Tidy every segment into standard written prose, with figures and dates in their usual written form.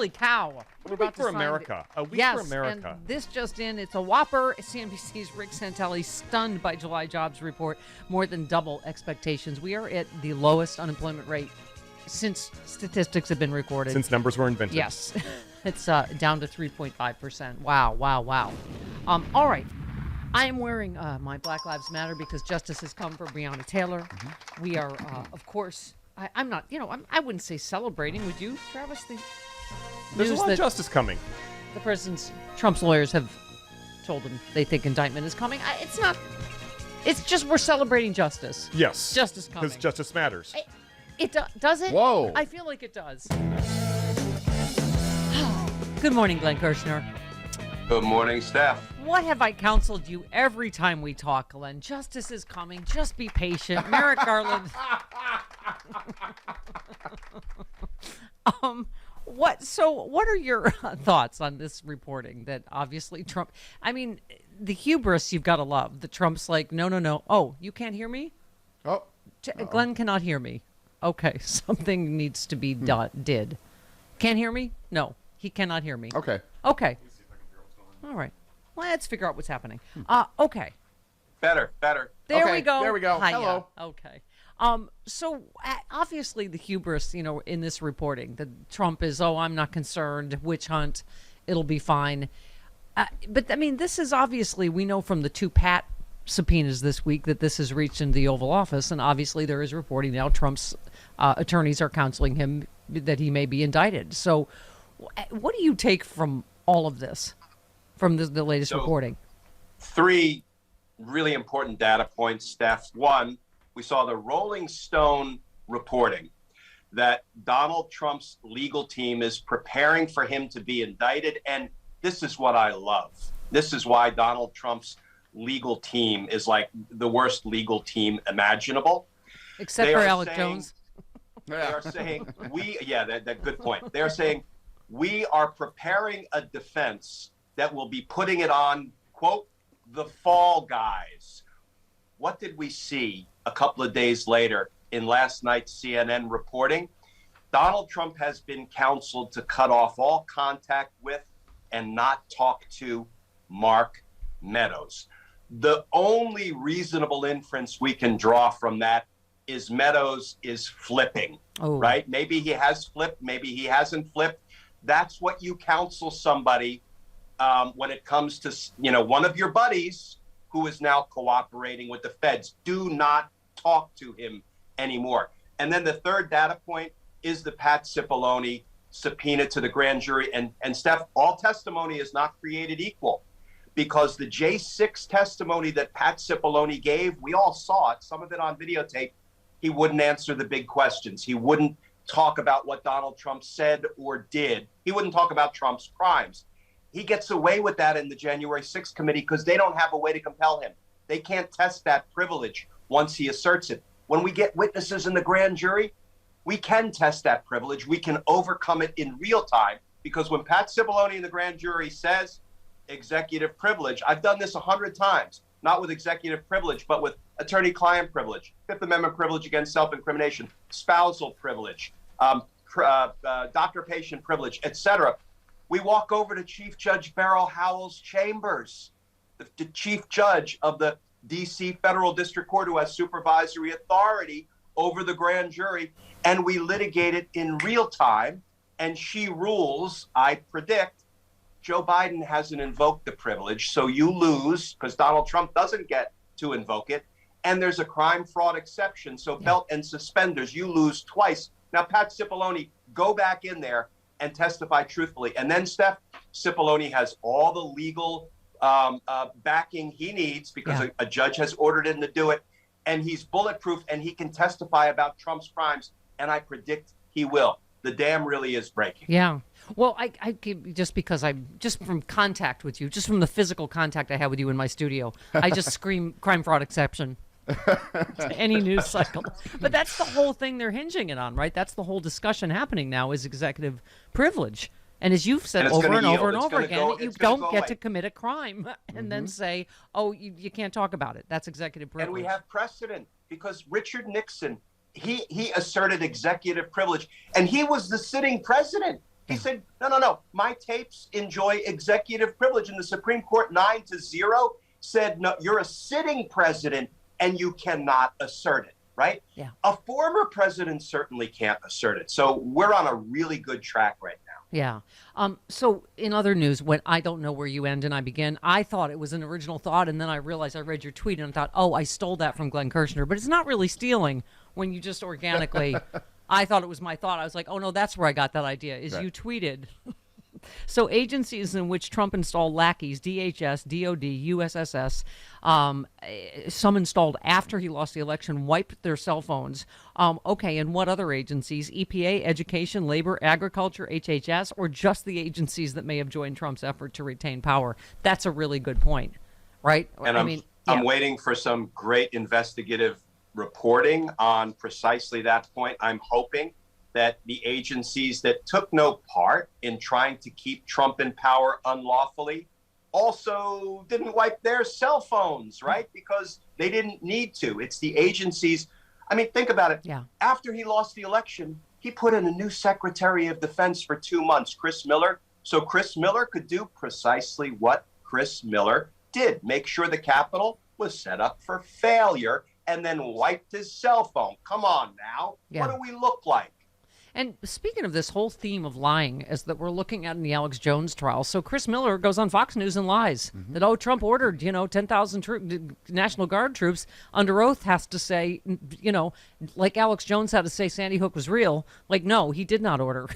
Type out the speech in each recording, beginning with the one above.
holy cow. A week for America. A week for America. And this just in, it's a whopper. CNBC's Rick Santelli stunned by July jobs report, more than double expectations. We are at the lowest unemployment rate since statistics have been recorded. Since numbers were invented. Yes. It's down to 3.5%. Wow. All right. I am wearing my Black Lives Matter because justice has come for Breonna Taylor. Mm-hmm. We are, of course, I'm not, I wouldn't say celebrating. Would you, Travis? There's a lot of justice coming. The Trump's lawyers have told him they think indictment is coming. It's not. It's just we're celebrating justice. Yes. Justice coming. Because justice matters. Does it? Whoa. I feel like it does. Good morning, Glenn Kirschner. Good morning, Steph. What have I counseled you every time we talk, Glenn? Justice is coming. Just be patient. Merrick Garland. What are your thoughts on this reporting that obviously Trump, the hubris you've got to love. The Trump's like, no. Oh, you can't hear me? Oh. Glenn cannot hear me. Okay, something needs to be did. Can't hear me? No, he cannot hear me. Okay. All right. Let's figure out what's happening. Okay. Better. There we go. Hiya. Hello. Okay. So obviously the hubris, in this reporting, that Trump is, I'm not concerned, witch hunt, it'll be fine. But this is obviously, we know from the two Pat subpoenas this week that this has reached into the Oval Office, and obviously there is reporting now Trump's attorneys are counseling him that he may be indicted. So what do you take from all of this, from the latest reporting? Three really important data points, Steph. One, we saw the Rolling Stone reporting that Donald Trump's legal team is preparing for him to be indicted. And this is what I love. This is why Donald Trump's legal team is like the worst legal team imaginable. Except for Alec Jones. They are saying, that good point. They're saying, we are preparing a defense that will be putting it on, quote, the fall guys. What did we see a couple of days later in last night's CNN reporting? Donald Trump has been counseled to cut off all contact with and not talk to Mark Meadows. The only reasonable inference we can draw from that is Meadows is flipping, right? Maybe he has flipped, maybe he hasn't flipped. That's what you counsel somebody when it comes to, one of your buddies who is now cooperating with the feds. Do not talk to him anymore. And then the third data point is the Pat Cipollone subpoena to the grand jury. And Steph, all testimony is not created equal, because the J6 testimony that Pat Cipollone gave, we all saw it, some of it on videotape. He wouldn't answer the big questions. He wouldn't talk about what Donald Trump said or did. He wouldn't talk about Trump's crimes. He gets away with that in the January 6th committee because they don't have a way to compel him. They can't test that privilege once he asserts it. When we get witnesses in the grand jury, we can test that privilege. We can overcome it in real time, because when Pat Cipollone in the grand jury says executive privilege, I've done this 100 times, not with executive privilege, but with attorney-client privilege, Fifth Amendment privilege against self-incrimination, spousal privilege, doctor-patient privilege, etc. We walk over to Chief Judge Beryl Howell's chambers, the chief judge of the D.C. Federal District Court, who has supervisory authority over the grand jury, and we litigate it in real time, and she rules, I predict, Joe Biden hasn't invoked the privilege, so you lose, because Donald Trump doesn't get to invoke it, and there's a crime fraud exception, so belt and suspenders, you lose twice. Now, Pat Cipollone, go back in there and testify truthfully. And then, Steph, Cipollone has all the legal backing he needs, because a judge has ordered him to do it, and he's bulletproof, and he can testify about Trump's crimes, and I predict he will. The dam really is breaking. Yeah. Well, I just because I'm just from contact with you, just from the physical contact I had with you in my studio, I just scream crime fraud exception to any news cycle. But that's the whole thing they're hinging it on, right? That's the whole discussion happening now, is executive privilege. And as you've said over and over and over again, you don't get to commit a crime and then say, you can't talk about it. That's executive privilege. And we have precedent, because Richard Nixon, he asserted executive privilege, and he was the sitting president. He said, no. My tapes enjoy executive privilege. And the Supreme Court 9-0 said, no, you're a sitting president and you cannot assert it, right? Yeah. A former president certainly can't assert it. So we're on a really good track right now. Yeah. So in other news, when I don't know where you end and I begin, I thought it was an original thought, and then I realized I read your tweet and I thought, oh, I stole that from Glenn Kirschner. But it's not really stealing when you just organically... I thought it was my thought. I was like, oh, no, that's where I got that idea, is right. You tweeted. So agencies in which Trump installed lackeys, DHS, DOD, USSS, some installed after he lost the election, wiped their cell phones. Okay, and what other agencies? EPA, Education, Labor, Agriculture, HHS, or just the agencies that may have joined Trump's effort to retain power? That's a really good point, right? And I'm waiting for some great investigative reporting on precisely that point. I'm hoping that the agencies that took no part in trying to keep Trump in power unlawfully also didn't wipe their cell phones, right? Because they didn't need to. It's the agencies. I mean, think about it. Yeah. After he lost the election, he put in a new Secretary of Defense for 2 months, Chris Miller. So Chris Miller could do precisely what Chris Miller did, make sure the Capitol was set up for failure, and then wiped his cell phone. Come on now. Yeah. What do we look like? And speaking of this whole theme of lying, is that we're looking at in the Alex Jones trial. So Chris Miller goes on Fox News and lies that, Trump ordered, 10,000 National Guard troops. Under oath has to say, like Alex Jones had to say Sandy Hook was real. Like, no, he did not order,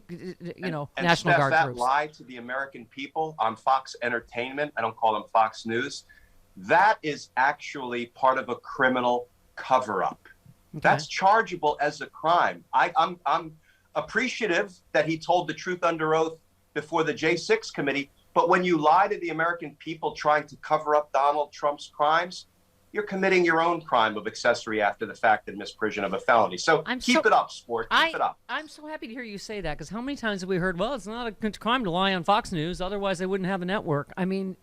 National Steph, Guard that troops. Lie to the American people on Fox Entertainment, I don't call them Fox News, that is actually part of a criminal cover-up. Okay. That's chargeable as a crime. I'm appreciative that he told the truth under oath before the J6 committee, but when you lie to the American people trying to cover up Donald Trump's crimes, you're committing your own crime of accessory after the fact and misprision of a felony. So keep it up, sport. Keep it up. I'm so happy to hear you say that, because how many times have we heard, well, it's not a crime to lie on Fox News, otherwise they wouldn't have a network. I mean...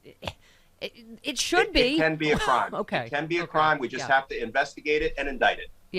It should be. It can be a crime. Okay. It can be a crime. We just have to investigate it and indict it.